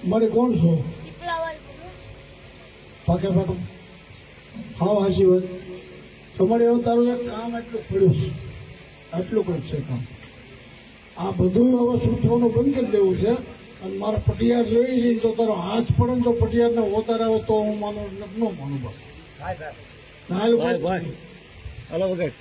મારે કોણ છો પાકે પાકે હા હાજી વાત તમારે એવું તારું એક કામ એટલું પડ્યું છે આટલું કંઈક છે કામ આ બધું હવે સૂચવાનું બંધ કરી દેવું છે અને મારા પટિયાર જોઈ છે તો તારો હાથ પડે ને તો પટિયારને ઓતાર આવે તો હું માનું ન માનું બસ હાલો વગર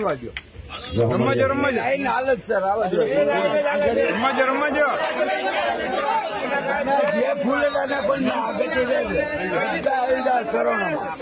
રમવા દો. રમવાજો. હાલત સર આવા દો. રમવાજો. જે ફૂલે દાદા પણ આગળ સરોણા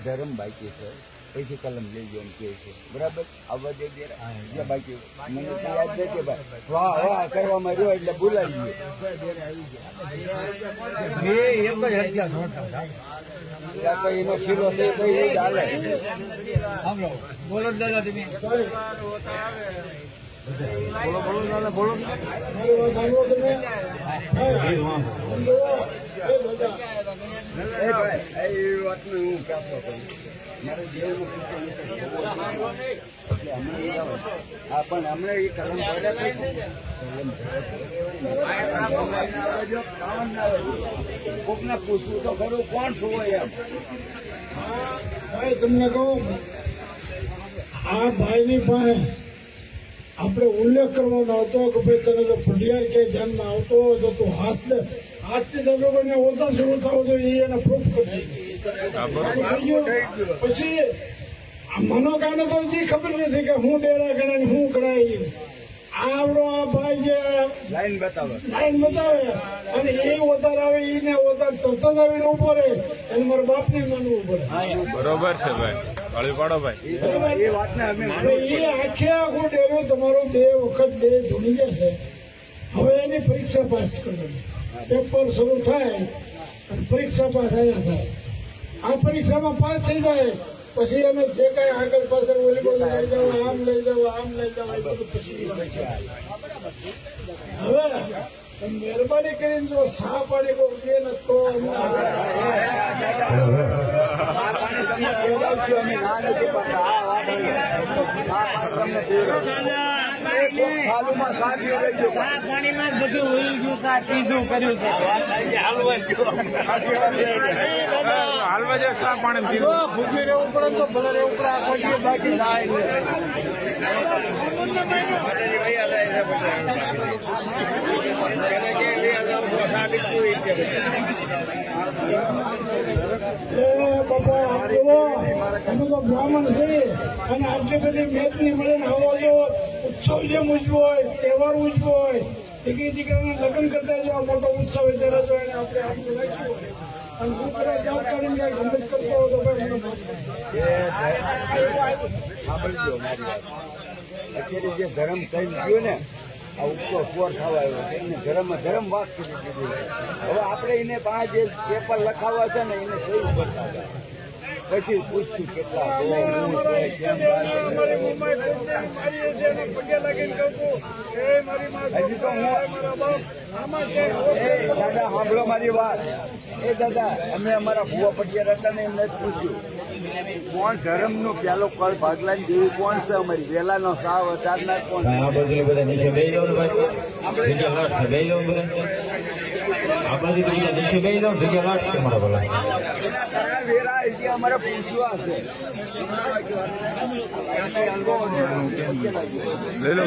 ધર્મ બાકી છે પછી કલમ લઈ ગયો એમ કે છે બરાબર આવવા દે જે બાકી મને તો યાદ નથી ભાઈ વાહ વાહ કરવામાં રહ્યો એટલે બોલાવી ગયો તો એનો શીરો છે તો એ ચાલે બોલો દાદા તમે બોલો દાદા બોલો એ વાતનું હું કહેતો હતો મારે જેવું પણ હમણાં એ કલમ કોકને પૂછવું તો ખરું કોણ શું હોય એમ ભાઈ તમને કહું આ ભાઈની પાસે આપણે ઉલ્લેખ કરવાનો હતો કે ભાઈ તને જો ફડિયાર કે ધ્યાનમાં આવતો હોય તો તું હાથથી તમે કોઈને ઓછા શરૂ થાવ તો એને પ્રૂફ કરી પછી મનોકાને તો હજી ખબર નથી કે હું ડેરા ગણે હું કરાય આવડો આ ભાઈ જે લાઈન બતાવે અને એ ઓતાર આવે એને ઓતાર તરત જ આવીને ઉભો રહે અને મારા બાપને માનવું પડે બરોબર છે ભાઈ વાળી પાડો ભાઈ એ વાતને અમે એ આખે આખો ડેરો તમારો 2 વખત ધૂણી જશે હવે એની પરીક્ષા પાસ કરવાની પેપર શરૂ થાય અને પરીક્ષા પાસ અહીંયા થાય આ પરીક્ષામાં પાસ થઈ જાય પછી અમે જે કઈ આગળ પાછળ ઓલી બાજુ લઈ જાવ આમ લઈ જાવ એ બધું પછી હવે મહેરબાની કરીને જો સા પાડી કોઈ દે ને તો સાલુમાં સાથી રહી ગયો પાણીમાં જ બધું ઉઈ ગયું છે ત્રીજું કર્યું છે હાલવા જે સા પાણી પીવું ભૂખી રહેવું પડે તો ભલે રહેવું પડે આ ખોટી બાકી થાય બાપા જુઓ અમે તો બ્રાહ્મણ છીએ અને આટલી બધી મેચની મળીને આવો જો ઉત્સવ જેમ ઉજવો હોય તહેવાર ઉજવો હોય દીકરી દીકરાના લગ્ન કરતા જો મોટો ઉત્સવ ત્યારે જો એને આપણે આટલું રાખ્યું હોય અને દીકરા જાત કાઢીને કઈ ગમત કરતો હોય તો ભાઈ મને સાંભળજો મારી વાત અત્યારે જે ધર્મ કરી ગયો ને આ ઉપર ફોર થવા આવ્યો છે એને ધર્મ વાત કરી દીધું હવે આપણે એને પાંચ જે પેપર લખાવવા છે ને એને જોયું પડશે પછી પૂછશું કેટલા હજી તો દાદા સાંભળો મારી વાત એ દાદા અમે અમારા ભુવા પટિયાર હતા ને એમને જ પૂછ્યું કોણ ધર્મનું પેલો કળ ભાગલાની દેવી કોણ છે અમારી વેલાનો સાવ અતારના કોણ આ બાજુ બધા નીચે બેસી જાવ ભાઈ બીજા લાટ છે બેસી જાવ બધા આ બાજુ બીજા નીચે બેસી જાવ બીજા લાટ છે મારા ભલા વેરા એટલે અમારે પૂછવા હશે લઈ લો